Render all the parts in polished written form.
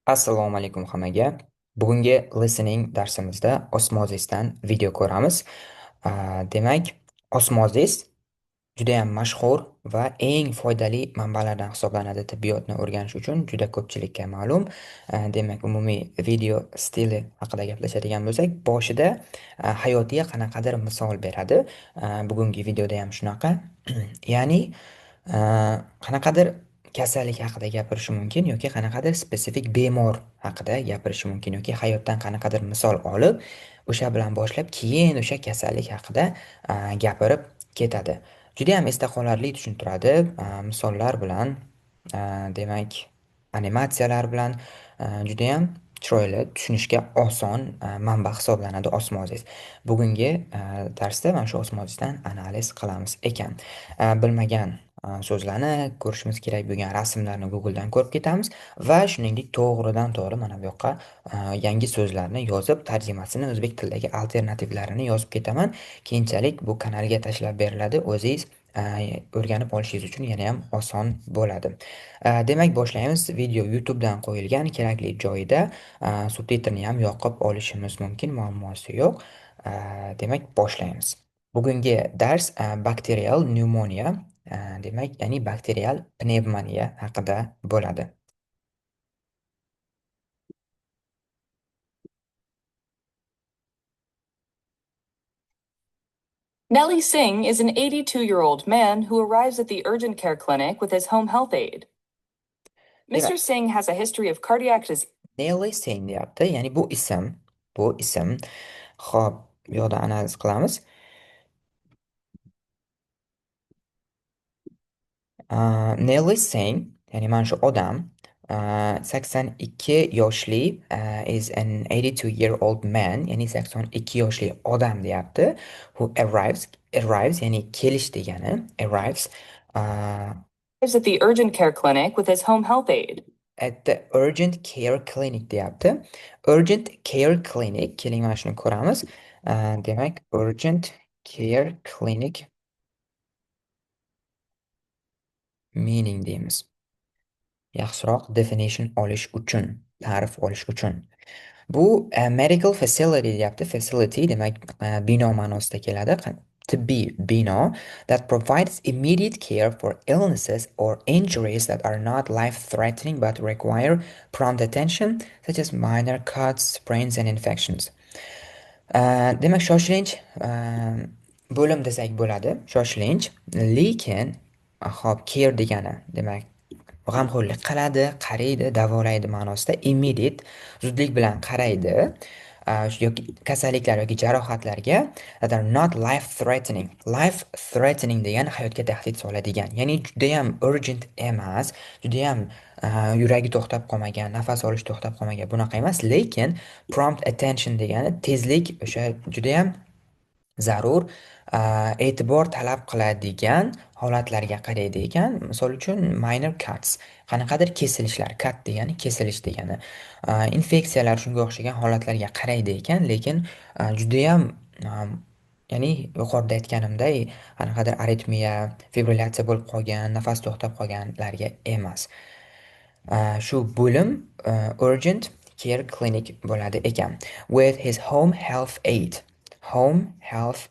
Assalomu alaykum hammaga. Bugungi listening darsimizda osmozisdan video ko'ramiz. Demak, osmozis juda ham mashhur va eng foydali manbalardan hisoblanadi tibbiyotni o'rganish uchun juda ko'pchilikka ma'lum. Demak, umumiy video stili haqida gaplashadigan bo'lsak, boshida hayotiga qanaqadir misol beradi. Bugungi videoda ham shunaqa. Ya'ni qanaqadir kasallik haqida gapirishi mumkin yoki qanaqadir spesifik bemor haqida gapirishi mumkin yoki hayotdan qanaqadir misol olib o'sha bilan boshlab keyin o'sha kasallik haqida gapirib ketadi. Juda ham esda qolarli tushuntiradi, misollar bilan, demak, animatsiyalar bilan juda ham chiroyli, tushunishga oson manba hisoblanadi osmozis. Bugungi darsda mana shu osmozisdan analiz qilamiz ekan. Bilmagan so'zlarni, ko'rishimiz kerak bo'lgan rasmlarni Google'dan ko'rib ketamiz va shuningdek to'g'ridan to'g'ri mana bu yoqqa yangi so'zlarni yozib, tarjimasini o'zbek tilidagi alternativlarini yozib ketaman. Keyinchalik bu kanalga tashlab beriladi. O'zingiz o'rganib olishingiz uchun yana ham oson bo'ladi. Demak, boshlaymiz. Video YouTube'dan qo'yilgan, kerakli joyida subtitrni ham yoqib olishimiz mumkin, muammosi yo'q. Demak, boshlaymiz. Bugungi dars bakterial pnevmoniya, demak, ya'ni bakterial pnevmoniya haqida bo'ladi. Nellie Singh is an 82-year-old man who arrives at the urgent care clinic with his home health aide. Mr. Singh has a history of cardiac disease. Nellie Singh deyapti, ya'ni bu ism. Xo'p, bu yoqda analiz qilamiz. Nellie Singh, ya'ni mana shu odam, 82 yoshli, is an 82-year-old man, ya'ni 82 yoshli odam deyapti, who arrives, ya'ni kelish degani, arrives, Arrives at the urgent care clinic with his home health aide. at the urgent care clinic deyapti. Urgent care clinic, keling mana shuni ko'ramiz. Demak, urgent care clinic meaning deymiz. Yaxshiroq definition olish uchun, ta'rif olish uchun. Bu medical facility deyapti. Facility demak bino ma'nosida keladi. Tibbiy bino that provides immediate care for illnesses or injuries that are not life-threatening but require prompt attention, such as minor cuts, sprains and infections. Demak, shoshilinch bo'lim desak bo'ladi. Shoshilinch, lekin hop care degani, demak, g'amxo'rlik qiladi, qaraydi, davolaydi ma'nosida. Immediate, zudlik bilan qaraydi yoki kasalliklar yoki jarohatlarga that are not life threatening. Life threatening degani hayotga tahdid soladigan, ya'ni juda ham urgent emas, juda ham yuragi to'xtab qolmagan, nafas olish to'xtab qolmagan, bunaqa emas. Lekin prompt attention degani tezlik, o'sha juda ham zarur, e'tibor talab qiladigan holatlarga qaraydi ekan. Misol uchun minor cuts, qanaqadir kesilishlar, cut degani kesilish degani, infeksiyalar, shunga o'xshagan holatlarga qaraydi ekan, lekin judayam, ya'ni yuqorida aytganimday, qanaqadir aritmiya, fibrillatsiya bo'lib qolgan, nafas to'xtab qolganlarga emas. Shu bo'lim urgent care clinic bo'ladi ekan. With his home health aid. Home health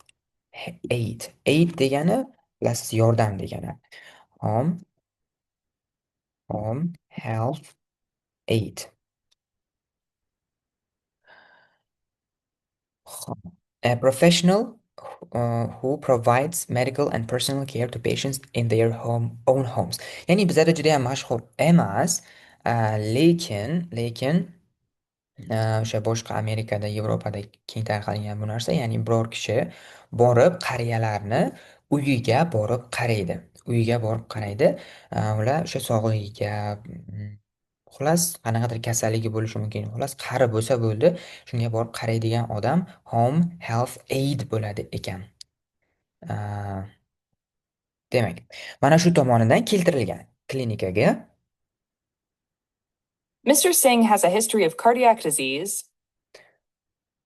aid. Aid degani bilasiz, yordam degani. Home health aid. A professional who provides medical and personal care to patients in their own homes. Ya'ni bizada juda ham mashhur emas, lekin o'sha boshqa Amerikada, Yevropada keng tarqalgan bu narsa. Ya'ni biror kishi borib qariyalarni uyiga borib qaraydi. Ular o'sha sog'ligiga, xullas qanaqadir kasalligi bo'lishi mumkin. Xullas qari bo'lsa bo'ldi, shunga borib qaraydigan odam home health aid bo'ladi ekan. Demak, mana shu tomonidan keltirilgan klinikaga Mr. Singh has a history of cardiac disease,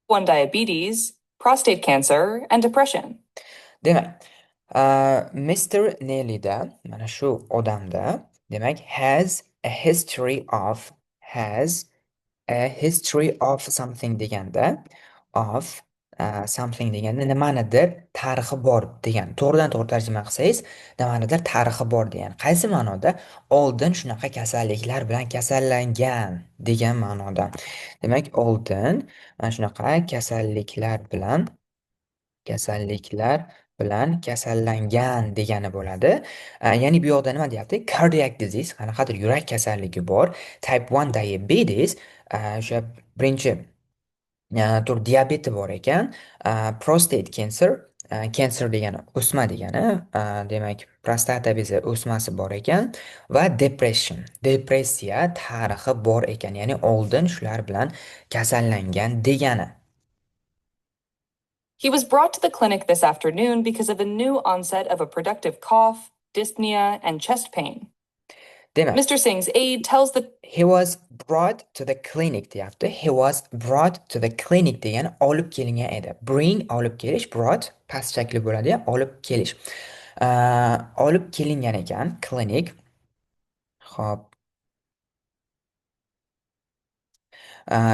1 diabetes, prostate cancer, and depression. Demak, Mr. Nellyda, mana shu odamda, demak, has a history of, has A history of something deganda of something deganda nimanidir tarixi bor degan. To'g'ridan to'g'ri tarjima qilsangiz, nimanidir tarixi bor degan. Qaysi ma'noda? Oldin shunaqa kasalliklar bilan kasallangan degan ma'noda. Demak, oldin mana shunaqa kasalliklar bilan kasallangan degani bo'ladi. Ya'ni bu yoqda nima deyapti? Cardiac disease, qanaqadir yurak kasalligi bor. Type 1 diabetes, o'sha birinchi tur diabeti bor ekan. Prostate cancer, cancer degani o'sma degani. Demak, prostata bezi o'smasi bor ekan va depression, depressiya tarixi bor ekan. Ya'ni oldin shular bilan kasallangan degani. He was brought to the clinic this afternoon because of a new onset of a productive cough, dyspnea, and chest pain. Demak, Mr. Singh's aide tells the he was brought to the clinic deyapti. He was brought to the clinic degani olib kelingan edi. Bring olib kelish, brought past shakli bo'ladi, olib kelish. Olib kelingan ekan clinic. Xo'p.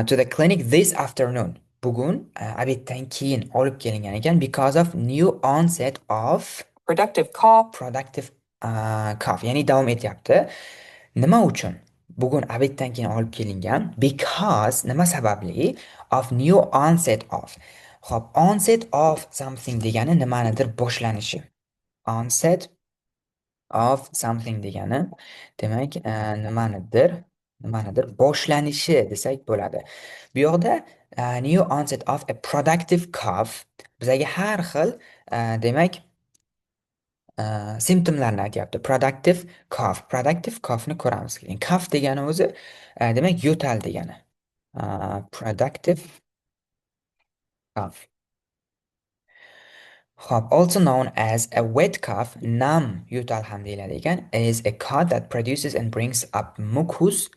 To the clinic this afternoon. Bugun obeddan keyin olib kelingan ekan because of new onset of productive cough, cough, ya'ni davom etyapti. Nima uchun? Bugun obeddan keyin olib kelingan because nima sababli of new onset of. Xo'p, onset of something degani nimanidir boshlanishi. Onset of something degani demak nimanidir boshlanishi desak bo'ladi. Bu yoqda new onset of a productive cough bizga har xil demak simptomlarni aytyapti. Productive coughni ko'ramiz. Cough degani o'zi demak yo'tal degani. Productive cough. Hop, also known as a wet cough, nam yo'tal ham deyiladi ekan, is a cough that produces and brings up mucus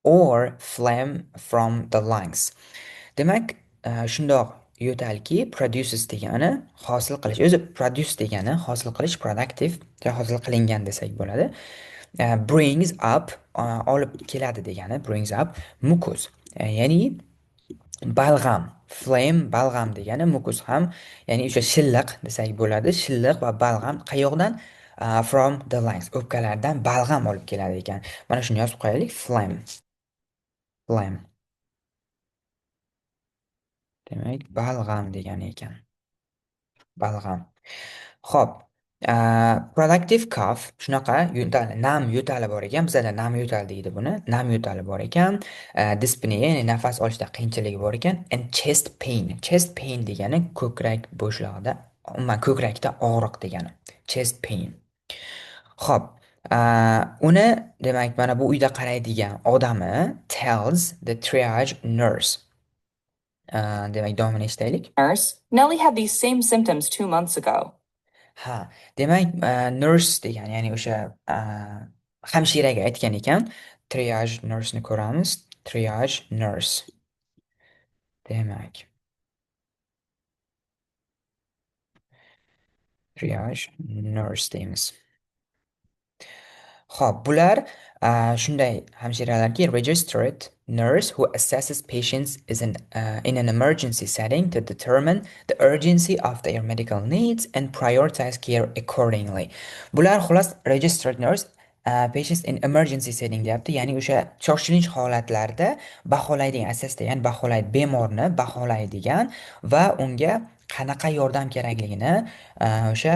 or phlegm from the lungs. Demak, shundoq yo'talki, produces degani hosil qilish. O'zi produce degani hosil qilish, productive hosil qilingan desak bo'ladi. Brings up olib keladi degani, brings up mucus. Ya'ni balg'am, flame balg'am degani, mucus ham, ya'ni o'sha shilliq desak bo'ladi. Shilliq va balg'am qayoqdan? From the lungs, o'pkalardan balg'am olib keladi ekan. Mana shuni yozib qo'yaylik, flame. Demak, balg'am degani ekan. Balg'am. Xo'p, productive cough shunaqa yo'tal, nam yo'tali bor ekan. Bizda nam yo'tal deydi buni. Nam yo'tali bor ekan. Dyspnea, ya'ni nafas olishda qiyinchiligi bor ekan. And chest pain. Chest pain degani ko'krak bo'shlig'ida, umuman ko'krakda og'riq degani. Chest pain. Xo'p, uni demak mana bu uyda qaraydigan odami tells the triage nurse. Demak, davomini eshitaylik. nurse, Nellie had these same symptoms 2 months ago. Ha, demak, nurse degan, ya'ni o'sha hamshiraga aytgan ekan. Triage nurse ni ko'ramiz. Triage nurse. Demak, triage nurse deymiz. Xo'p, bular shunday hamshiralarki, registered nurse who assesses patients in an emergency setting to determine the urgency of their medical needs and prioritize care accordingly. Bular xolos registered nurse, patients in emergency setting deyapti, ya'ni o'sha shoshilinch holatlarda baholaydigan, assess degan baholaydi, bemorni baholaydigan va unga qanaqa yordam kerakligini o'sha,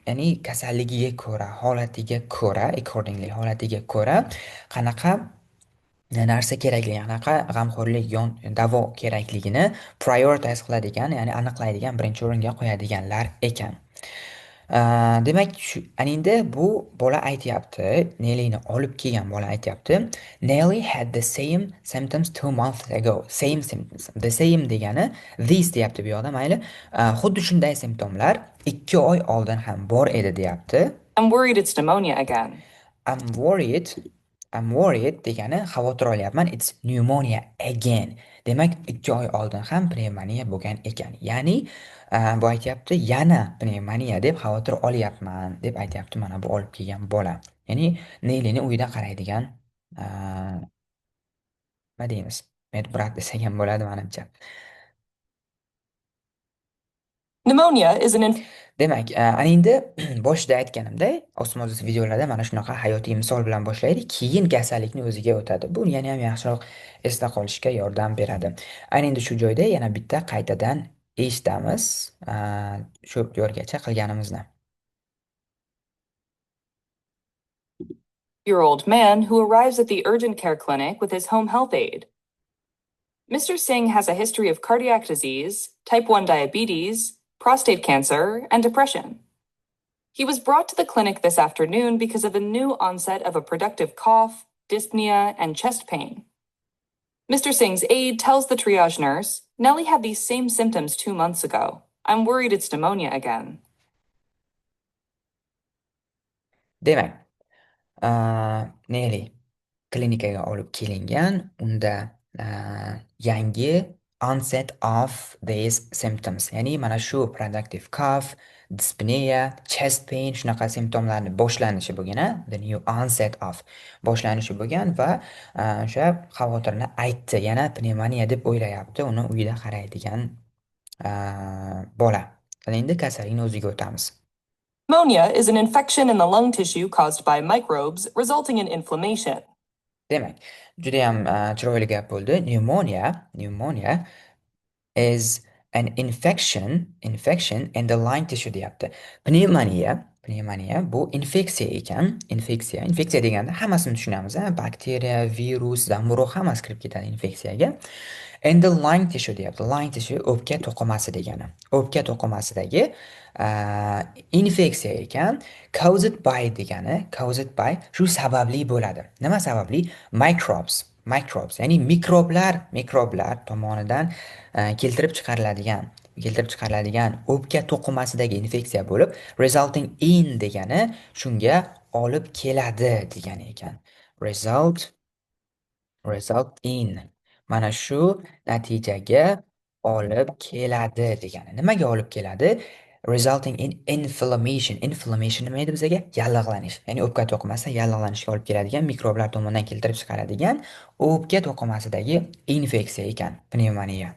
ya'ni kasalligiga ko'ra, holatiga ko'ra, accordingly holatiga ko'ra qanaqa narsa kerakligi, qanaqa g'amxo'rlik, davo kerakligini prioritize qiladigan, ya'ni aniqlaydigan, birinchi o'ringa qo'yadiganlar ekan. Demak, endi bu bola aytyapti, Nellini olib kelgan bola aytyapti, Nelly had the same symptoms 2 months ago. Same symptoms. The same degani these deyapti bu yoqda, mayli. Xuddi shunday simptomlar 2 oy oldin ham bor edi deyapti. I'm worried it's pneumonia again. I'm worried degani xavotir olyapman. It's pneumonia again. Demak, 2 oy oldin ham pnevmoniya bo'lgan ekan. Ya'ni bu aytyapti, yana pnevmoniya deb xavotir olyapman deb aytyapti mana bu olib kelgan bola. Ya'ni Nellini uyida qaraydigan nima deymiz? Medbrat desak ham bo'ladi menimcha. Pneumonia is an inf- Demak, ana endi boshida aytganimday, osmosis videolarda mana shunaqa hayotiy misol bilan boshlaydi, keyin kasallikni o'ziga o'tadi. Bu yana ham yaxshiroq esda qolishga yordam beradi. Ana endi shu joyda yana bitta qaytadan eshitamiz, shu yo'lgacha qilganimizni. Year old man who arrives at the urgent care clinic with his home health aide. Mr. Singh has a history of cardiac disease, type 1 diabetes, prostate cancer, and depression. He was brought to the clinic this afternoon because of a new onset of a productive cough, dyspnea, and chest pain. Mr. Singh's aide tells the triage nurse, Nellie had these same symptoms 2 months ago. I'm worried it's pneumonia again. Demak, Neli klinikaga olib kelingan, unda yangi onset of these symptoms, ya'ni mana shu productive cough, dyspnea, chest pain shunaqa simptomlarni boshlanishi bo'lgan, the new onset of boshlanishi bo'lgan va o'sha xavotirini aytdi. Yana pnevmoniya deb o'ylayapti, uni uyida qaraydigan bola. Endi kasallikni o'ziga o'tamiz. Pneumonia is an infection in the lung tissue caused by microbes, resulting in inflammation. Demak, juda ham chiroyli gap bo'ldi. Pneumonia is an infection in the lung tissue deyapti. Pnevmoniya bu infeksiya ekan. Infeksiya deganda hammasini tushunamiz, bakteriya, virus, zamburug' hammasi kirib ketadi infeksiyaga. In the lung tissue deyapti. Lung tissue o'pka to'qimasi degani. O'pka to'qimasidagi infeksiya ekan. Caused by degani, caused by shu sababli bo'ladi. Nima sababli? Microbes, ya'ni mikroblar tomonidan keltirib chiqariladigan o'pka to'qimasidagi infeksiya bo'lib, resulting in degani shunga olib keladi degani ekan. Result in mana shu natijaga olib keladi degani. Nimaga olib keladi? Resulting in inflammation. Inflammation nima edi bizga? Yallig'lanish. Ya'ni o'pka to'qimasida yallig'lanishga olib keladigan mikroblar tomonidan keltirib chiqaradigan o'pka to'qimasidagi infeksiya ekan, pnevmoniya.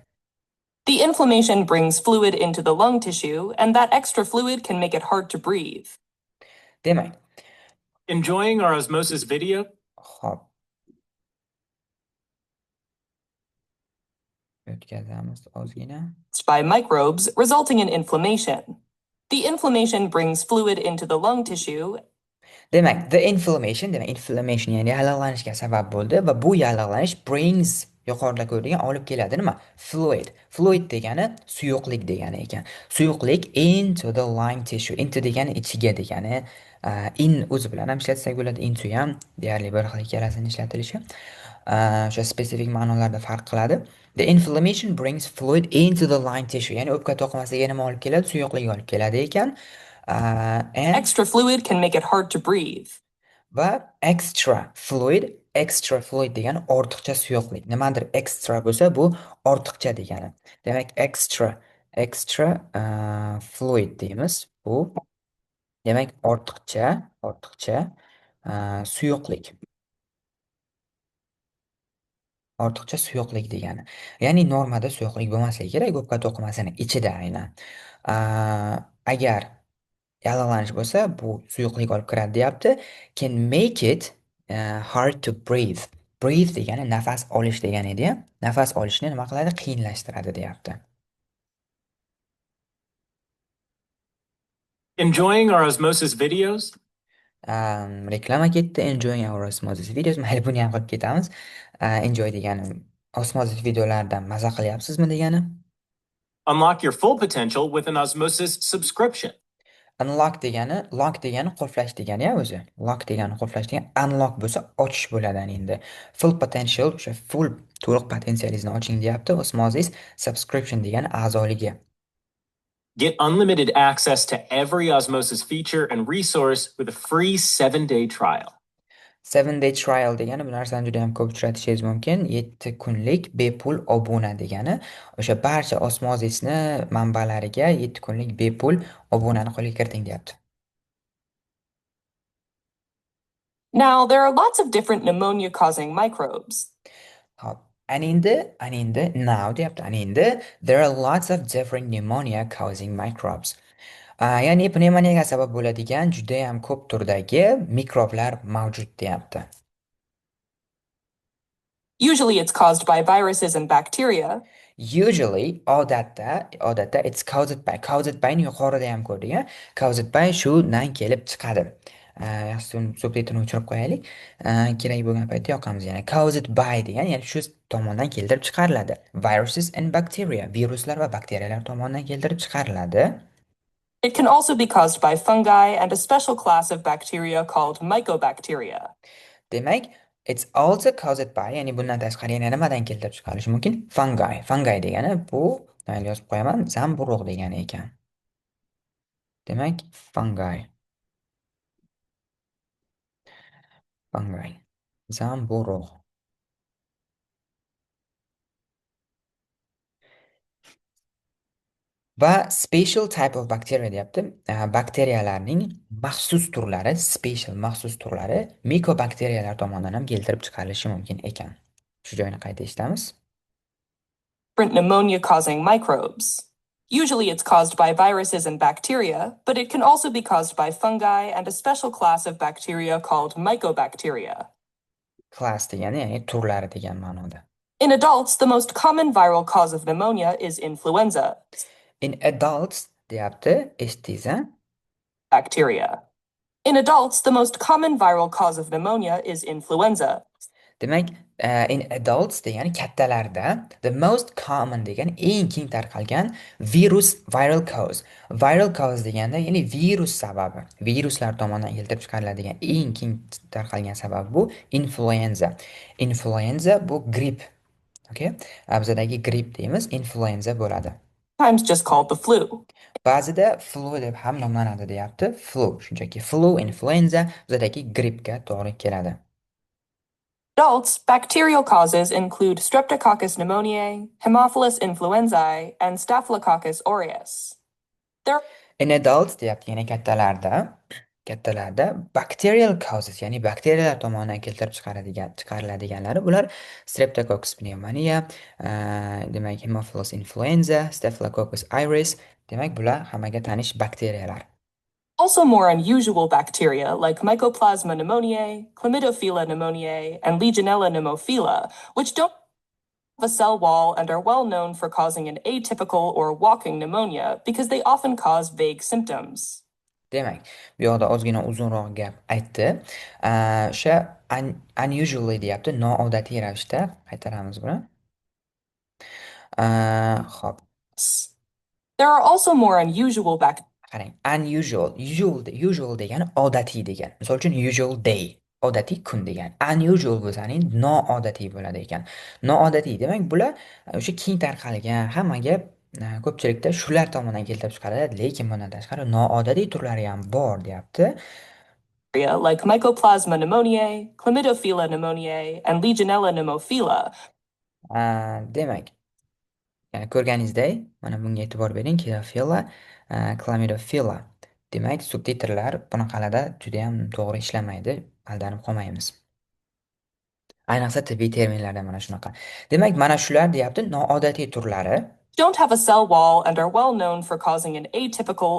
The inflammation brings fluid into the lung tissue, and that extra fluid can make it hard to breathe. Demak, Enjoying our osmosis video? hop. O'tkazamiz ozgina. By microbes, resulting in inflammation. The inflammation brings fluid into the lung tissue. Demak, inflammation ya'ni yallig'lanishga sabab bo'ldi va bu yallig'lanish brings yuqorida ko'rgan olib keladi nima? Fluid degani suyuqlik degani ekan. Suyuqlik into the lung tissue. Into degani ichiga degani. In o'zi bilan ham ishlatsak bo'ladi. Into ham deyarli bir xil ikkalasini ishlatilishi. O'sha spesifik ma'nolarda farq qiladi. The inflammation brings fluid into the lung tissue. Ya'ni o'pka to'qimasiga nima olib keladi? Suyuqlik olib keladi ekan. And extra fluid can make it hard to breathe. Va extra fluid degani ortiqcha suyuqlik. Nimadir extra bo'lsa, bu ortiqcha degani. Demak, extra fluid deymiz. Bu demak ortiqcha suyuqlik. Ortiqcha suyuqlik degani. Ya'ni normada suyuqlik bo'lmasligi kerak, o'pka to'qimasini ichida aynan. Agar yallig'lanish bo'lsa, bu suyuqlik olib kiradi deyapti. Can make it hard to breathe. Breathe degani nafas olish degani edi. Nafas olishni nima qiladi? Qiyinlashtiradi deyapti. Enjoying our osmosis videos? Reklama ketdi. Enjoying our osmosis videos. Mayli, buni ham qilib ketamiz. Enjoy degani osmosis videolaridan maza qilyapsizmi degani. Unlock your full potential with an osmosis subscription. Lock degani qulflash degani o'zi. Lock degani qulflash degani, unlock bo'lsa ochish bo'ladi endi. Full potential, o'sha full to'liq potensialingizni oching deyapti. Osmosis subscription degani a'zoligi. Get unlimited access to every osmosis feature and resource with a free 7-day trial. 7-day trial degani bu narsani juda ham ko'p uchratishingiz mumkin. 7 kunlik bepul obuna degani. O'sha barcha osmozisni manbalariga 7 kunlik bepul obunani qo'lga kiriting deyapti. Now, there are lots of different pneumonia-causing microbes. Hop. now deyapti. And in the there are lots of different pneumonia causing microbes. Ya'ni pnevmoniyaga sabab bo'ladigan juda ham ko'p turdagi mikroblar mavjud deyapti. Usually it's caused by viruses and bacteria. Usually, odatda it's caused by ni yuqorida ham ko'rdik, a? Caused by shundan kelib chiqadi. Yaxshi subtitrni o'chirib qo'yaylik. Kerak bo'lgan paytda yoqamiz yana. Caused by degan, ya'ni shu tomondan keltirib chiqariladi. Viruses and bacteria, viruslar va bakteriyalar tomonidan keltirib chiqariladi. It can also be caused by fungi and a special class of bacteria called mycobacteria. Demak, it's also caused by, ya'ni bundan tashqari yana nimadan keltirib chiqarilishi mumkin? Fungi. Fungi degani bu, mayli yozib qo'yaman, zamburug' degani ekan. Demak, fungi. Fungi. Zamburug'. Va special type of bacteria deyapti. Bakteriyalarning maxsus turlari mikobakteriyalar tomonidan ham keltirib chiqarilishi mumkin ekan. Shu joyni qayta eshitamiz. Different pneumonia causing microbes. Usually it's caused by viruses and bacteria, but it can also be caused by fungi and a special class of bacteria called mycobacteria. Class degani, ya'ni turlari degan ma'noda. In adults, the most common viral cause of pneumonia is influenza. In adults deyapti, eshitdingiz, a? Bacteria. In adults, the most common viral cause of pneumonia is influenza. Demak, in adults degani kattalarda, the most common degani eng keng tarqalgan viral cause. Viral cause deganda, ya'ni virus sababi, viruslar tomonidan keltirib chiqariladigan eng keng tarqalgan sabab bu influenza. Influenza bu gripp. Okay? Bizadagi gripp deymiz, influenza bo'ladi. Sometimes just called the flu. Ba'zida flu deb ham nomlanadi deyapti. Flu, shunchaki flu, influenza bizadagi grippga to'g'ri keladi. Adults, bacterial causes include Streptococcus pneumoniae, Haemophilus influenzae, and Staphylococcus aureus. In adults deyapti, ya'ni kattalarda bacterial causes, ya'ni bakteriyalar tomonidan keltirib chiqariladiganlari bular Streptococcus pneumonia, demak Haemophilus influenza, Staphylococcus aureus, demak bular hammaga tanish bakteriyalar. Also more unusual bacteria like Mycoplasma pneumoniae, Chlamydophila pneumoniae, and Legionella pneumophila, which don't have a cell wall and are well known for causing an atypical or walking pneumonia because they often cause vague symptoms. Demak, bu yoqda ozgina uzunroq gap aytdi. O'sha unusually deyapti, noodatiy ravishda qaytaramiz buni. Xo'p. There are also more unusual bacteria. Qarang, usual degani odatiy degan. Misol uchun usual day, odatiy kun degan. Unusual bo'lsaning noodatiy bo'ladi ekan. Noodatiy demak bular o'sha keng tarqalgan hammaga ko'pchilikda shular tomonidan keltirib chiqariladi, lekin bundan tashqari noodatiy turlari ham bor deyapti. Like Mycoplasma pneumoniae, Chlamydophila pneumoniae, and Legionella pneumophila. Demak, ko'rganingizdek, mana bunga e'tibor bering, Klofila, Chlamydophila. Demak, subtitrlar bunaqalarda juda ham to'g'ri ishlamaydi, aldanib qolmaymiz. Ayniqsa tibbiy terminlarda mana shunaqa. Demak, mana shular deyapti, noodatiy turlari. Don't have a cell wall and are well known for causing an atypical.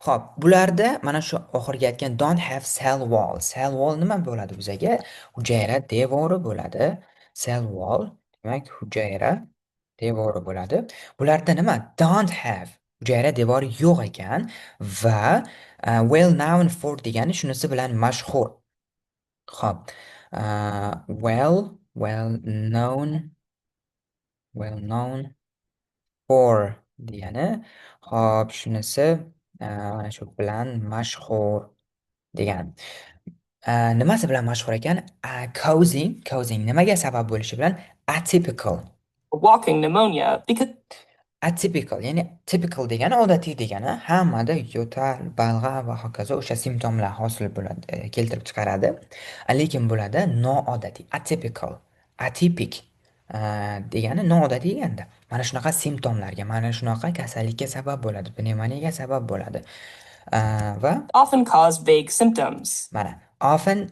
Xo'p, bularda mana shu oxirgi aytgan don't have cell wall. Cell wall nima bo'ladi bizga? Hujayra devori bo'ladi. Cell wall, demak hujayra devori bo'ladi. Bularda nima? Don't have. Hujayra devori yo'q ekan va well known for degani shunisi bilan mashhur. Xo'p. Well known for degani. Xo'p, shunisi mana shu bilan mashhur degan. Nimasi bilan mashhur ekan? Causing nimaga sabab bo'lishi bilan atypical. Walking pneumonia because Atypical, ya'ni typical degani odatiy degani, hammada yo'tal, balg'a va hokazo o'sha simptomlar hosil bo'ladi, keltirib chiqaradi. Lekin bularda noodatiy, atypical, atipik degani noodatiy deganda. Mana shunaqa simptomlarga, mana shunaqa kasallikka sabab bo'ladi, pnevmoniyaga sabab bo'ladi. Va often cause vague symptoms. mana often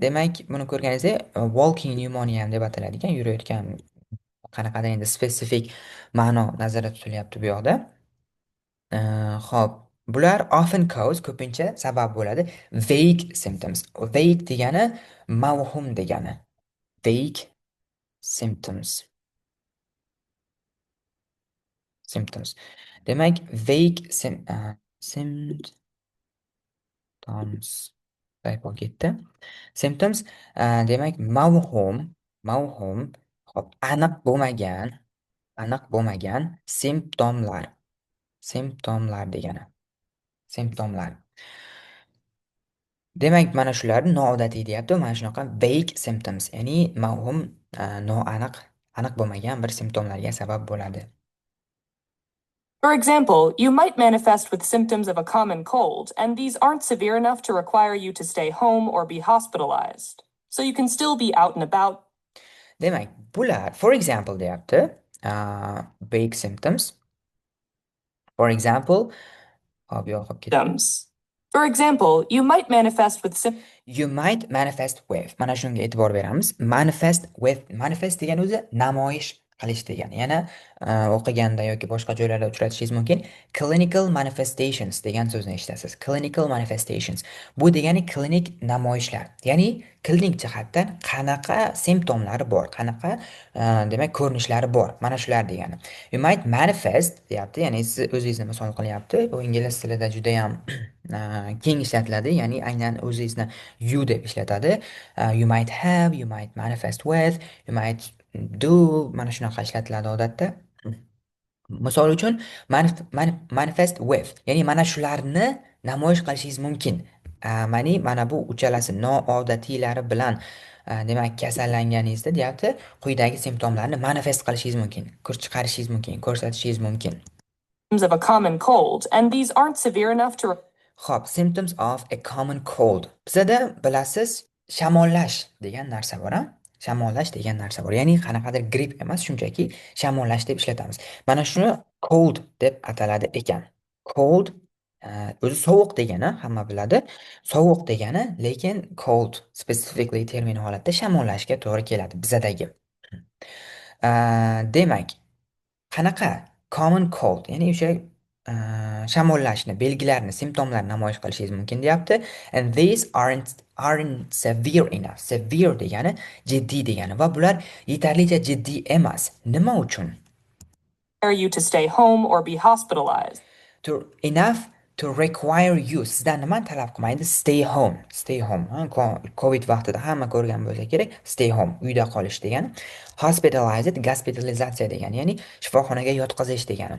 demak buni ko'rganingizda walking pneumonia ham deb ataladigan yurayotgan qanaqadir endi spesifik ma'no nazarda tutilyapti bu yoqda. Xo'p, bular often cause ko'pincha sabab bo'ladi. Vague symptoms. Vague degani mavhum degani. Vague symptoms. Symptoms. Demak, vague symptoms. Typo ketdi. Symptoms demak mavhum, hop, aniq bo'lmagan simptomlar degani. Simptomlar. Demak, mana shularni noodatiy deyapti. Mana shunaqa vague symptoms, ya'ni mavhum, aniq bo'lmagan bir simptomlarga sabab bo'ladi. For example, you might manifest with symptoms of a common cold, and these aren't severe enough to require you to stay home or be hospitalized. So you can still be out and about. Demak, bular, for example deyapti. Vague symptoms. For example, hop, yo'q, ketdi. Symptoms. For example, you might manifest with symptoms. You might manifest with. Mana shunga e'tibor beramiz. Manifest degan o'zi namoyish qilish degani. Yana o'qiganda yoki boshqa joylarda uchratishingiz mumkin. Clinical manifestations degan so'zni eshitasiz. Clinical manifestations. Bu degani klinik namoyishlar. Ya'ni klinik jihatdan qanaqa simptomlari bor, qanaqa demak ko'rinishlari bor. Mana shular degani. You might manifest deyapti, ya'ni siz o'zingizni misol qilyapti. Bu ingliz tilida juda ham keng ishlatiladi, ya'ni aynan o'zingizni you deb ishlatadi. You might have, you might manifest with, you might do, mana shunaqa ishlatiladi odatda. Misol uchun manifest with, ya'ni mana shularni namoyish qilishingiz mumkin. Mana bu uchalasi noodatiylari bilan demak kasallanganingizda deyapti, quyidagi simptomlarni manifest qilishingiz mumkin, chiqarishingiz mumkin, ko'rsatishingiz mumkin. Of a common cold, and these aren't severe enough to. Xo'p, symptoms of a common cold. Bizada bilasiz, shamollash degan narsa bor, ha? Shamollash degan narsa bor. Ya'ni qanaqadir gripp emas, shunchaki shamollash deb ishlatamiz. Mana shuni cold deb ataladi ekan. Cold o'zi sovuq degani, hamma biladi. Sovuq degani, lekin cold specifically termin holatda shamollashga to'g'ri keladi bizadagi. Demak, qanaqa common cold, ya'ni o'sha shamollashni belgilarini, simptomlarini namoyish qilishingiz mumkin deyapti. And these aren't severe enough. Severe degani jiddiy degani va bular yetarlicha jiddiy emas. Nima uchun? You to stay home or be hospitalized. Enough to require you. Sizdan nima talab qilmaydi? Stay home. Stay home. Covid vaqtida hamma ko'rgan bo'lsa kerak. Stay home. Uyda qolish degani. Hospitalized, gospitalizatsiya degani, ya'ni shifoxonaga yotqizish degani.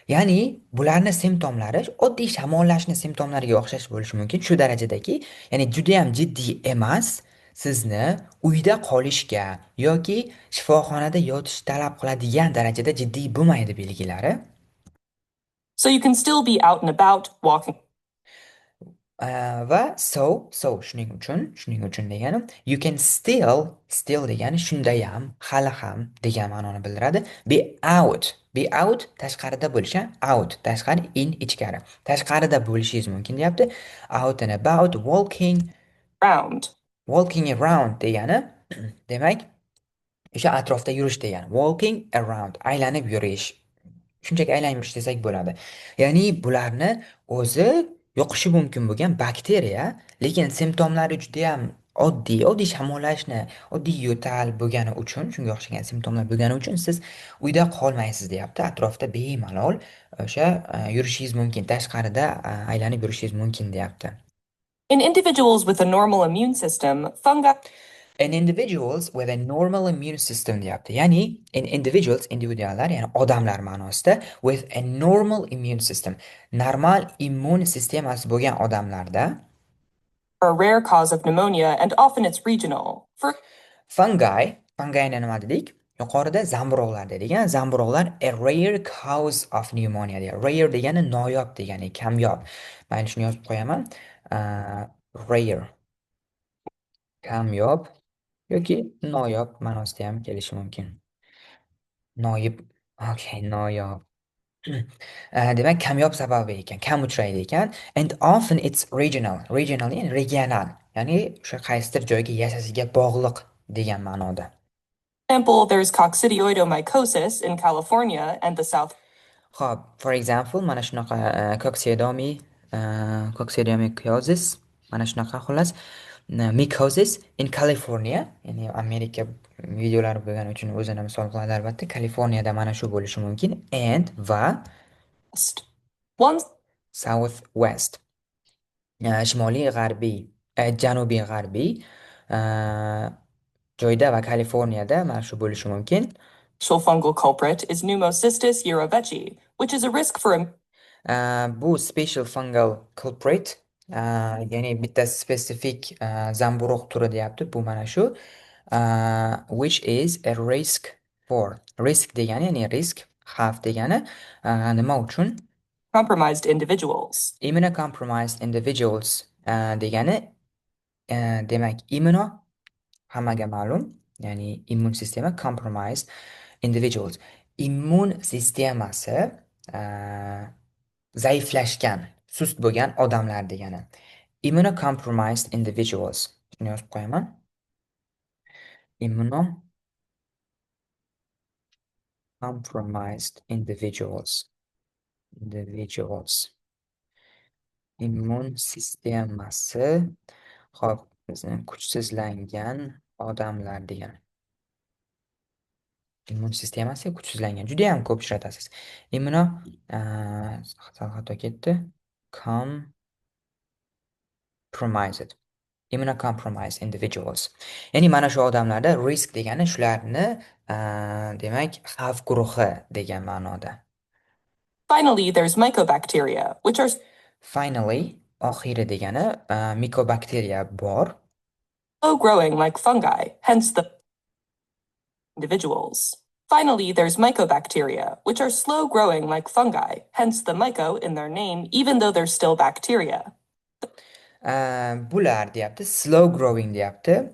Ya'ni bularni simptomlari oddiy shamollashni simptomlariga o'xshash bo'lishi mumkin, shu darajadaki, ya'ni juda ham jiddiy emas, sizni uyda qolishga yoki shifoxonada yotish talab qiladigan darajada jiddiy bo'lmaydi belgilari. So you can still be out and about walking. Va shuning uchun degani you can still degani shunda ham, hali ham degan ma'noni bildiradi. Be out tashqarida bo'lish, out tashqari, in ichkari. Tashqarida bo'lishingiz mumkin deyapti. Out and about, walking around degani demak o'sha atrofda yurish degani. Walking around, aylanib yurish. Shunchaki aylanib yurish desak bo'ladi. Ya'ni bularni o'zi yuqishi mumkin bo'lgan bakteriya, lekin simptomlari juda ham oddiy shamollashni, oddiy yo'tal bo'lgani uchun, shunga o'xshagan simptomlar bo'lgani uchun siz uyda qolmaysiz deyapti. Atrofda bemalol o'sha yurishingiz mumkin, tashqarida aylanib yurishingiz mumkin deyapti. In individuals with a normal immune system, fungi. In individuals with a normal immune system deyapti. Ya'ni individuallar, ya'ni odamlar ma'nosida, with a normal immune system, normal immun sistemasi bo'lgan odamlarda A rare cause of pneumonia and often it's regional. Fungini nima dedik? Yuqorida zamburug'lar dedik. Zamburug'lar a rare cause of pneumonia deydi. Rare degani noyob degani, kamyob. Mayli, shuni yozib qo'yaman. Rare, kamyob yoki noyob ma'nosida ham kelishi mumkin. Noyob. Okay, noyob. Demak, kamyob sababi ekan, kam uchraydi ekan. And often it's regional. Regional ya'ni regional. Ya'ni o'sha qaysidir joyga yashashiga bog'liq degan ma'noda. Example, there's coccidioidomycosis in California and the South. Xo'p, for example, mana shunaqa coccidioidomycosis, mana shunaqa xullas mycosis in California, ya'ni Amerika videolari bo'lgani uchun o'zini misol qiladi albatta. Kaliforniyada mana shu bo'lishi mumkin. And va One south west, shimoliy g'arbiy, janubiy g'arbiy joyda va Kaliforniyada mana shu bo'lishi mumkin. fungal culprit is Pneumocystis jirovecii, which is a risk for Bu special fungal culprit, ya'ni bitta spesifik zamburug' turi deyapti. Bu mana shu, which is a risk for. Risk degani ya'ni risk, xavf degani nima uchun? compromised individuals. Immunocompromised individuals degani demak immuno hammaga ma'lum, ya'ni immun sistema, compromised individuals. Immun sistemasi zaiflashgan, sust bo'lgan odamlar degani. Immunocompromised individuals. Shuni yozib qo'yaman. Immunocompromised individuals. Individuals. Immun sistemasi hop kuchsizlangan odamlar degani. Immun sistemasi kuchsizlangan. Juda ham ko'p uchratasiz. Immuno sal xato ketdi. Compromised. Immunocompromised individuals. Ya'ni mana shu odamlarda risk degani shularni demak xavf guruhi degan ma'noda. Finally, there's mycobacteria, which are Finally, oxiri degani mycobacteria bor. slow growing like fungi, hence the individuals. Finally, there's mycobacteria, which are slow growing like fungi, hence the myco in their name, even though they're still bacteria. Bular deyapti, slow growing deyapti.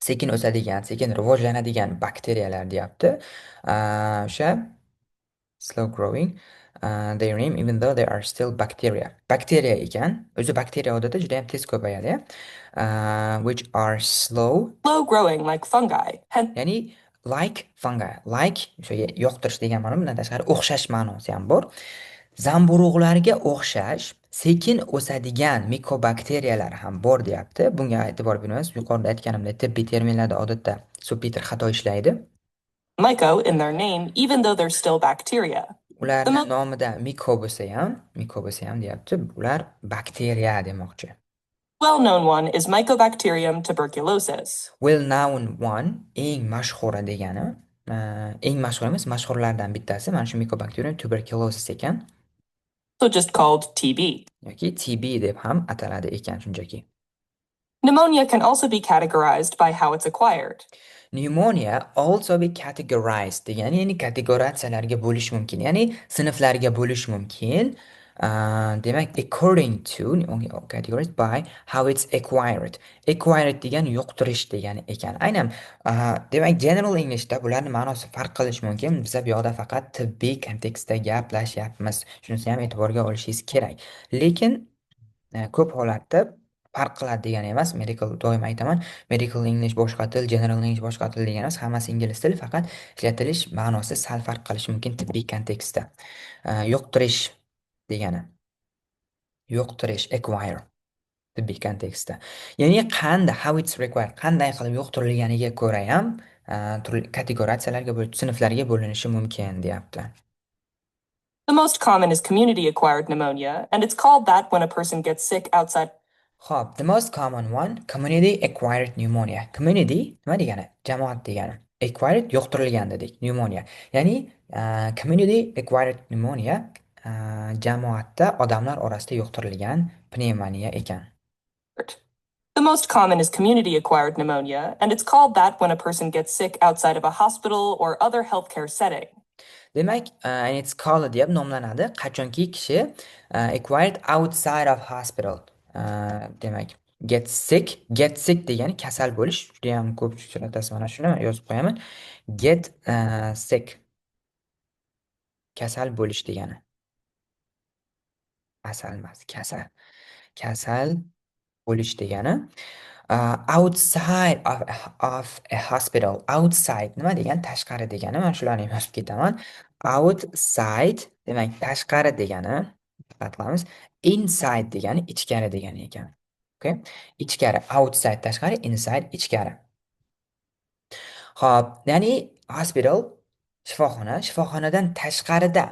Sekin o'sadigan, sekin rivojlanadigan bakteriyalar deyapti. O'sha slow growing, their name even though they are still bacteria. Bakteriya ekan. O'zi bakteriya odatda juda ham tez ko'payadi. Which are slow growing like fungi. Ya'ni like fungi. Like o'sha yoqtirish degan ma'no bilan tashqari o'xshash ma'nosi ham bor. Zamburug'larga o'xshash sekin o'sadigan mikobakteriyalar ham bor deyapti. Bunga e'tibor beramiz. Yuqorida aytganimdek, tibbiy terminlarda odatda subtitr xato ishlaydi. Myco in their name, even though they're still bacteria. Ularning nomida miko bo'lsa ham deyapti. Ular bakteriya demoqchi. Well-known one is Mycobacterium tuberculosis. Well-known one, eng mashhuri degani, eng mashhur emas, mashhurlardan bittasi mana shu Mycobacterium tuberculosis ekan. So just called TB. Yoki TB deb ham ataladi ekan shunchaki. Pneumonia can also be categorized by how it's acquired. Pneumonia also be categorized degani, ya'ni kategoratsiyalarga bo'lish mumkin, ya'ni sinflarga bo'lish mumkin. Demak, according to categorized by how it's acquired. Acquired degani yuqtirish degani ekan. Aynan demak general Englishda bularning ma'nosi farq qilishi mumkin. Biz bu yoqda faqat tibbiy kontekstda gaplashyapmiz. Shunisi ham e'tiborga olishingiz kerak. Lekin ko'p holatda farq qiladi degani emas. Medical, doim aytaman, medical English boshqa til, general English boshqa til degani emas. Hammasi ingliz tili, faqat ishlatilish ma'nosi sal farq qilishi mumkin tibbiy kontekstda. Yuqtirish degani. Yuqtirish, acquire tibbiy kontekstda. Ya'ni how it's required, qanday qilib yuqtirilganiga ko'ra ham kategoratsiyalarga, sinflarga bo'linishi mumkin deyapti. The most common is community-acquired pneumonia, and it's called that when a person gets sick outside. Xo'p, the most common one, community acquired pneumonia. Community nima degani? Jamoat degani. Acquired yuqtirilgan dedik, pneumonia. Ya'ni community acquired pneumonia jamoatda odamlar orasida yuqtirilgan pnevmoniya ekan. The most common is community-acquired pneumonia, and it's called that when a person gets sick outside of a hospital or other healthcare setting. Demak, and it's called deb nomlanadi qachonki kishi acquired outside of hospital. Demak, get sick degani kasal bo'lish. Juda ham ko'p uchratasiz, mana shuni yozib qo'yaman. Get sick. Kasal bo'lish degani. Asal emas, kasal. Kasal bo'lish degani. Outside of a hospital. Outside nima degani? Tashqari degani. Men shularni yozib ketaman. Outside demak tashqari degani. Diqqat qilamiz. Inside degani ichkari degani ekan. Okay? Ichkari. Outside tashqari, inside ichkari. Xo'p, ya'ni hospital shifoxonadan tashqarida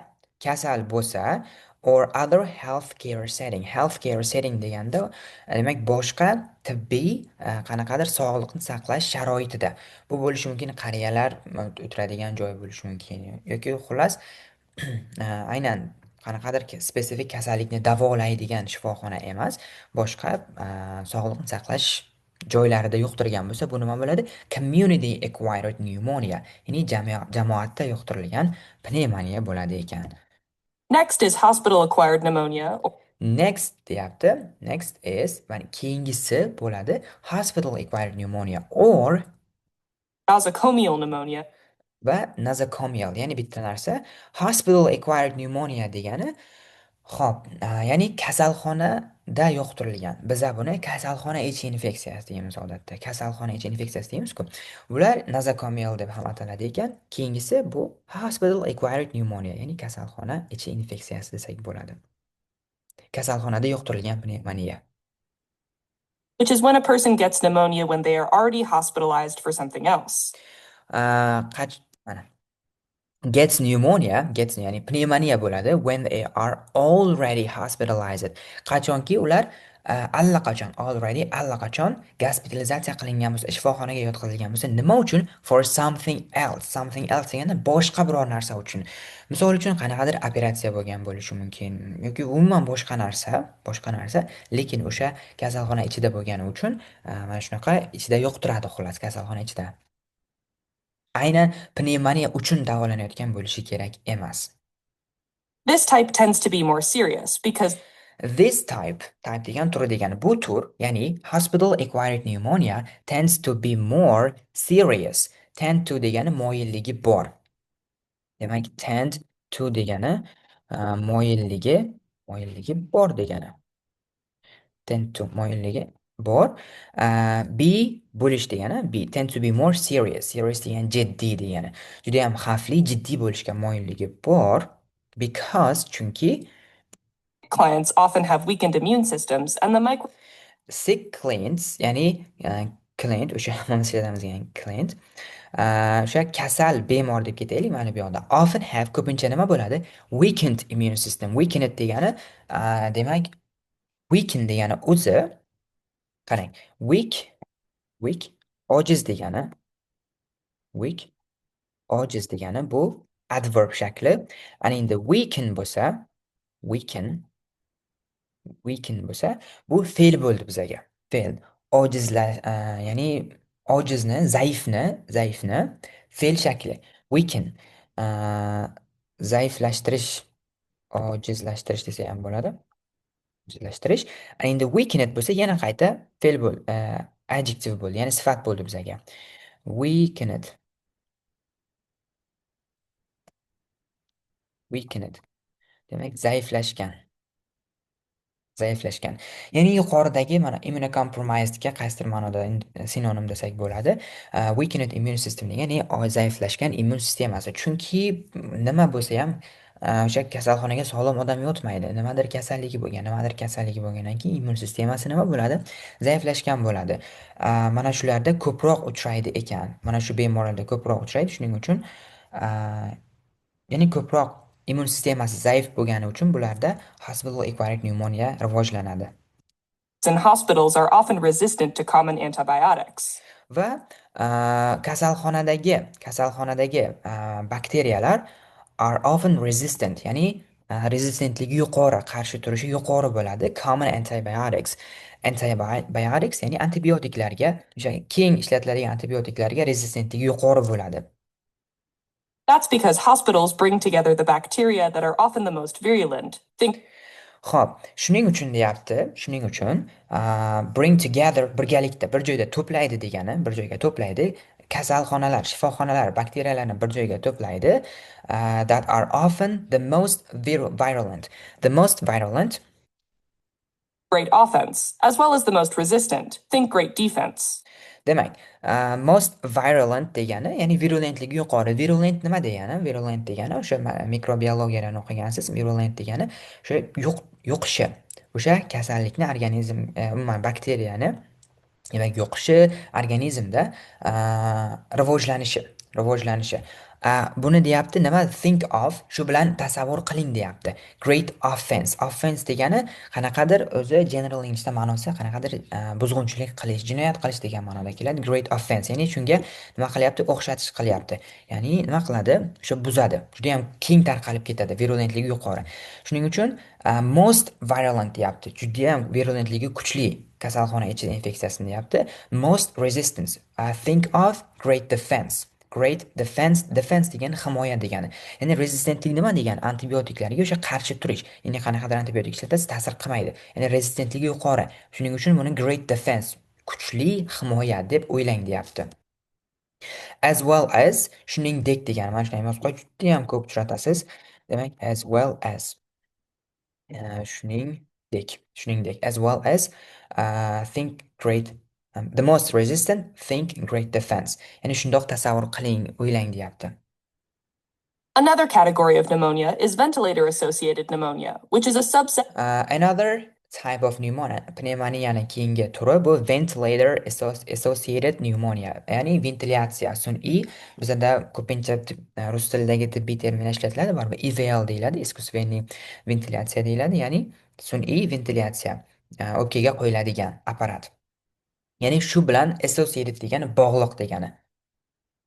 kasal bo'lsa or other healthcare setting. Healthcare setting deganda demak boshqa tibbiy qanaqadir sog'liqni saqlash sharoitida. Bu bo'lishi mumkin qariyalar o'tiradigan joy bo'lishi mumkin yoki xullas aynan qanaqadir spesifik kasallikni davolaydigan shifoxona emas, boshqa sog'liqni saqlash joylarida yuqtirgan bo'lsa, bu nima bo'ladi? Community acquired pneumonia, ya'ni jamoatda yuqtirilgan pnevmoniya bo'ladi ekan. Next is hospital acquired pneumonia. Next deyapti. Next is, ya'ni keyingisi bo'ladi hospital acquired pneumonia or Nosocomial pneumonia. va nosocomial, ya'ni bitta narsa. Hospital acquired pneumonia degani xo'p, ya'ni kasalxonada yuqtirilgan. Biza buni kasalxona ichi infeksiyasi deymiz odatda. Kasalxona ichi infeksiyasi deymiz-ku. Bular nosocomial deb ham ataladi ekan. Keyingisi bu hospital acquired pneumonia, ya'ni kasalxona ichi infeksiyasi desak bo'ladi. Kasalxonada yuqtirilgan pnevmoniya. Which is when a person gets pneumonia when they are already hospitalized for something else. Mana gets ya'ni pnevmoniya bo'ladi when they are already hospitalized. Qachonki ular allaqachon gospitalizatsiya qilingan bo'lsa, shifoxonaga yotqizilgan bo'lsa, nima uchun? For something else. Something else deganda boshqa biror narsa uchun. Misol uchun qanaqadir operatsiya bo'lgan bo'lishi mumkin yoki umuman boshqa narsa, lekin o'sha kasalxona ichida bo'lgani uchun mana shunaqa ichida yuqtiradi xullas kasalxona ichida. Aynan pnevmoniya uchun davolanayotgan bo'lishi kerak emas. This type tends to be more serious because This type degan turi degani bu tur, ya'ni hospital acquired pneumonia tends to be more serious. Tend to degani moyilligi bor. Demak, tend to degani moyilligi bor degani. Tend to moyilligi bor. Be bo'lish degani, be tend to be more serious. Serious degani jiddiy degani. Juda ham xavfli, jiddiy bo'lishga moyilligi bor because chunki clients often have weakened immune systems and the sick clients, ya'ni client o'sha hammamiz ishlatamiz client, o'sha kasal bemor deb ketaylik mana bu yoqda. Often have ko'pincha nima bo'ladi? Weakened immune system. Weakened degani demak weaken degani o'zi qarang, weak ojiz degani, weak ojiz degani bu adverb shakli. Ana endi weaken bo'lsa bu fe'l bo'ldi bizaga. Fe'l ya'ni ojizni, zaifni fe'l shakli. Weaken zaiflashtirish, ojizlashtirish desa ham bo'ladi. Ojizlashtirish. Endi weakened bo'lsa yana qayta fe'l bo'l, adjective bo'ldi, ya'ni sifat bo'ldi bizaga. Weakened. Demak, zaiflashgan. Ya'ni yuqoridagi mana immunocompromisedga qaysidir ma'noda sinonim desak bo'ladi. Weakened immune system degani zaiflashgan immun sistemasi. Chunki nima bo'lsa ham o'sha kasalxonaga sog'lom odam yotmaydi. Nimadir kasalligi bo'lgandan keyin immun sistemasi nima bo'ladi? Zaiflashgan bo'ladi. Mana shularda ko'proq uchraydi ekan. Mana shu bemorlarda ko'proq uchraydi. Shuning uchun ya'ni ko'proq immun sistemasi zaif bo'lgani uchun bularda hospital acquired pneumonia rivojlanadi. and hospitals are often resistant to common antibiotics. Va kasalxonadagi bakteriyalar are often resistant, ya'ni rezistentligi yuqori, qarshi turishi yuqori bo'ladi. Common antibiotics. Antibiotics ya'ni antibiotiklarga, o'sha keng ishlatiladigan antibiotiklarga rezistentligi yuqori bo'ladi. That's because hospitals bring together the bacteria that are often the most virulent. Xo'p, shuning uchun deyapti, bring together birgalikda bir joyga to'playdi degani, bir joyga to'playdi, kasalxonalar, shifoxonalar bakteriyalarni bir joyga to'playdi. That are often the most virulent. The most virulent. Great offense, as well as the most resistant. Think great defense. Demak, most virulent degani, ya'ni virulentligi yuqori. Virulent nima degani? Virulent degani o'sha mikrobiologiyadan o'qigansiz. Virulent degani o'sha yuqishi. O'sha kasallikni organizm, umuman bakteriyani, demak, yuqishi, organizmda rivojlanishi. Buni deyapti nima? Think of, shu bilan tasavvur qiling deyapti. Great offense. Offense degani qanaqadir o'zi general Englishda ma'nosi qanaqadir buzg'unchilik qilish, jinoyat qilish degan ma'noda keladi. Great offense, ya'ni shunga nima qilyapti? O'xshatish qilyapti. Ya'ni nima qiladi? Shu buzadi. Juda ham keng tarqalib ketadi, virulentligi yuqori. Shuning uchun most virulent deyapti. Juda ham virulentligi kuchli kasalxona ichida infeksiyasini deyapti. Most resistance. Think of great defense. Great defense. Defense degani himoya degani. Ya'ni resistentlik nima degani? Antibiotiklarga o'sha qarshi turish. Ya'ni qanaqadir antibiotik ishlatasiz, ta'sir qilmaydi. Ya'ni rezistentligi yuqori. Shuning uchun buni great defense, kuchli himoya deb o'ylang deyapti. As well as, shuningdek degani. Mana shunday yozib qo'yib juda ham ko'p uchratasiz. Demak, as well as. Shuningdek, as well as think great, the most resistant, think great defense. Ya'ni shundoq tasavvur qiling, o'ylang deyapti. Another category of pneumonia is ventilator-associated pneumonia, which is a subset Another type of pneumoniyani keyingi turi bu ventilator associated pneumonia, ya'ni ventilyatsiya, sun'iy. Bizda ko'pincha rus tilidagi tibbiy termin ishlatiladi, baribir IVL deyiladi, искусственный ventilyatsiya deyiladi, ya'ni sun'iy ventilyatsiya, o'pkaga qo'yiladigan apparat. Ya'ni shu bilan associated degani bog'liq degani.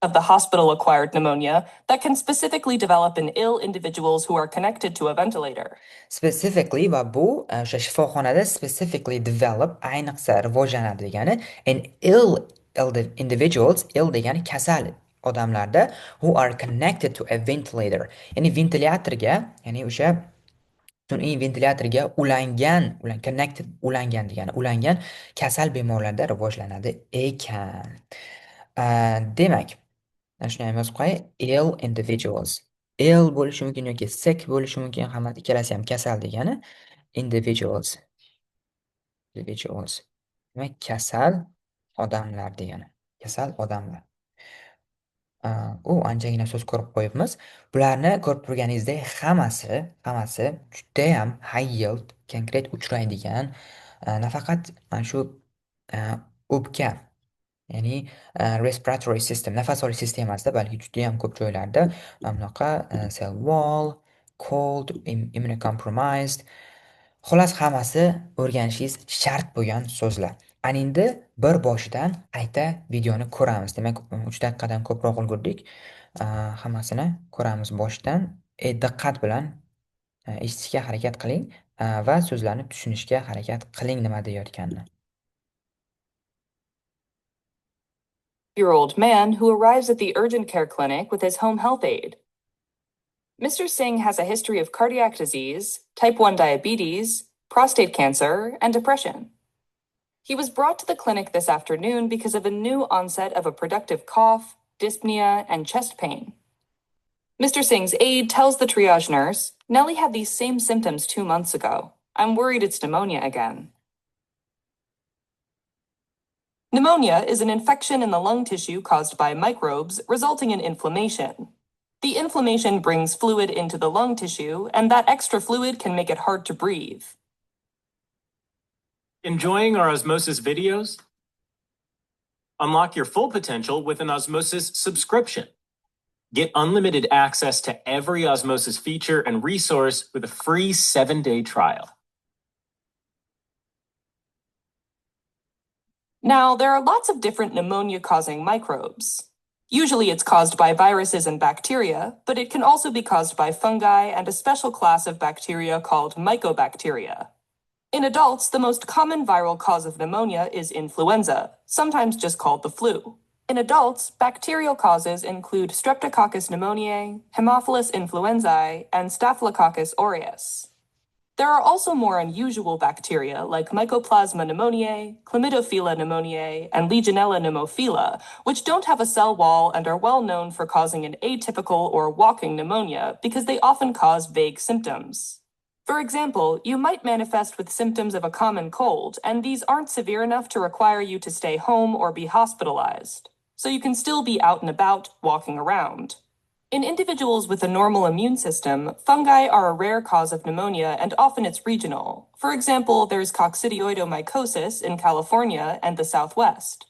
of the hospital-acquired pneumonia that can specifically develop in ill individuals who are connected to a ventilator. Specifically, va bu o'sha shifoxonada specifically develop, ayniqsa rivojlanadi degani, in ill individuals, ill degani kasal odamlarda, who are connected to a ventilator. Ya'ni ventilyatorga, ya'ni o'sha sun'iy ventilyatorga ulangan degani, ulangan kasal bemorlarda rivojlanadi ekan. Demak, mana shuni ham yozib qo'yay. Ill individuals. Ill bo'lishi mumkin yoki sick bo'lishi mumkin, hamma ikkalasi ham kasal degani. Individuals. Demak, kasal odamlar degani. Kasal odamlar. Anchagina so'z ko'rib qo'yibmiz. Bularni ko'rib turganingizdek, hammasi juda ham high yield, konkret uchraydigan, nafaqat mana shu o'pka, ya'ni respiratory system, nafas olish sistemasida, balki juda ham ko'p joylarda bunaqa cell wall, cold, immunocompromised, xullas hammasi o'rganishingiz shart bo'lgan so'zlar. Ana endi bir boshidan qayta videoni ko'ramiz. Demak, 3 daqiqadan ko'proq ulgurdik. Hammasini ko'ramiz boshidan. Diqqat bilan eshitishga harakat qiling va so'zlarni tushunishga harakat qiling nima deyayotganini. Year-old man who arrives at the urgent care clinic with his home health aide. Mr. Singh has a history of cardiac disease, type 1 diabetes, prostate cancer, and depression. He was brought to the clinic this afternoon because of a new onset of a productive cough, dyspnea, and chest pain. Mr. Singh's aide tells the triage nurse, Nellie had these same symptoms 2 months ago. I'm worried it's pneumonia again. Pneumonia is an infection in the lung tissue caused by microbes, resulting in inflammation. The inflammation brings fluid into the lung tissue, and that extra fluid can make it hard to breathe. Enjoying our Osmosis videos? Unlock your full potential with an Osmosis subscription. Get unlimited access to every Osmosis feature and resource with a free 7-day trial. Now, there are lots of different pneumonia-causing microbes. Usually it's caused by viruses and bacteria, but it can also be caused by fungi and a special class of bacteria called mycobacteria. In adults, the most common viral cause of pneumonia is influenza, sometimes just called the flu. In adults, bacterial causes include Streptococcus pneumoniae, Haemophilus influenzae, and Staphylococcus aureus. There are also more unusual bacteria like Mycoplasma pneumoniae, Chlamydophila pneumoniae, and Legionella pneumophila, which don't have a cell wall and are well known for causing an atypical or walking pneumonia because they often cause vague symptoms. For example, you might manifest with symptoms of a common cold, and these aren't severe enough to require you to stay home or be hospitalized. So you can still be out and about, walking around. In individuals with a normal immune system, fungi are a rare cause of pneumonia and often it's regional. For example, there's coccidioidomycosis in California and the Southwest.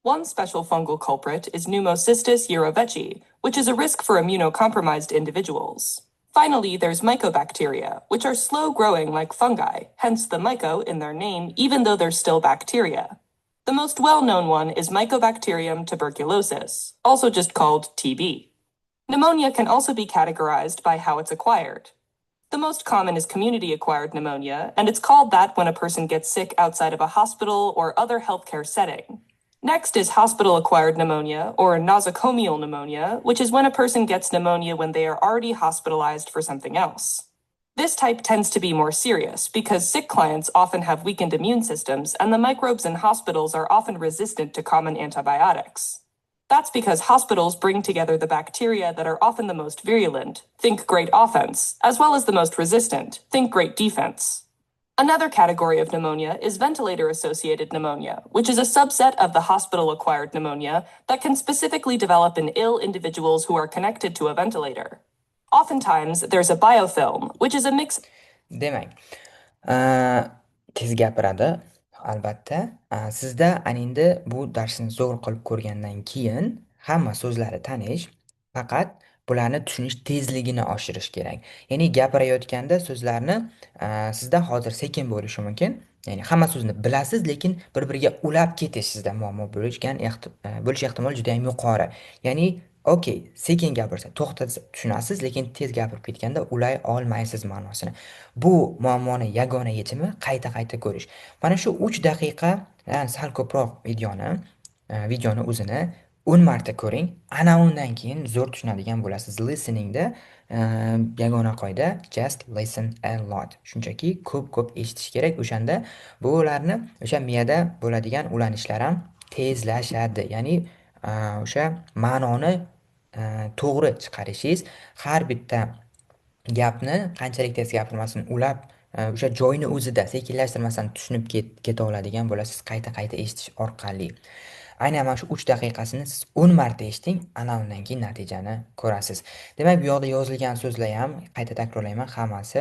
One special fungal culprit is Pneumocystis jirovecii, which is a risk for immunocompromised individuals. Finally, there's mycobacteria, which are slow-growing like fungi, hence the myco in their name, even though they're still bacteria. The most well-known one is Mycobacterium tuberculosis, also just called TB. Pneumonia can also be categorized by how it's acquired. The most common is community-acquired pneumonia, and it's called that when a person gets sick outside of a hospital or other healthcare setting. Next is hospital-acquired pneumonia, or nosocomial pneumonia, which is when a person gets pneumonia when they are already hospitalized for something else. This type tends to be more serious because sick clients often have weakened immune systems, and the microbes in hospitals are often resistant to common antibiotics. That's because hospitals bring together the bacteria that are often the most virulent, think great offense, as well as the most resistant, think great defense. Another category of pneumonia is ventilator-associated pneumonia, which is a subset of the hospital-acquired pneumonia that can specifically develop in ill individuals who are connected to a ventilator. Oftentimes, there's a biofilm, which is a mix. Demak, tez gapiradi. Albatta, sizda endi bu darsni zo'r qilib ko'rgandan keyin hamma so'zlari tanish, faqat bularni tushunish tezligini oshirish kerak. Ya'ni gapirayotganda so'zlarni sizda hozir sekin bo'lishi mumkin. Ya'ni hamma so'zni bilasiz, lekin bir-biriga ulab ketish sizda muammo bo'lish ehtimoli juda ham yuqori. Ya'ni okey, sekin gapirsa, to'xtatsa tushunasiz, lekin tez gapirib ketganda ulay olmaysiz ma'nosini. Bu muammoni yagona yechimi qayta-qayta ko'rish. Mana shu 3 daqiqa, sal ko'proq videoni o'zini 10 marta ko'ring. Ana undan keyin zo'r tushunadigan bo'lasiz. Listeningda yagona qoida just listen a lot. Shunchaki ko'p eshitish kerak. O'shanda bularni o'sha miyada bo'ladigan ulanishlar ham tezlashadi. Ya'ni o'sha ma'noni to'g'ri chiqarishingiz, har bitta gapni qanchalik tez gapirmasin ulab o'sha joyni o'zida sekinlashtirmasdan tushunib keta oladigan bo'lasiz qayta-qayta eshitish orqali. Aynan mana shu 3 daqiqasini siz 10 marta eshiting, ana undan keyin natijani ko'rasiz. Demak, bu yoqda yozilgan so'zlar ham, qayta takrorlayman, hammasi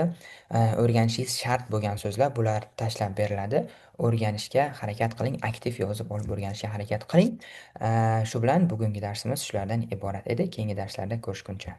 o'rganishingiz shart bo'lgan so'zlar, bular tashlab beriladi. O'rganishga harakat qiling, aktiv yozib olib o'rganishga harakat qiling. Shu bilan bugungi darsimiz shulardan iborat edi. Keyingi darslarda ko'rishguncha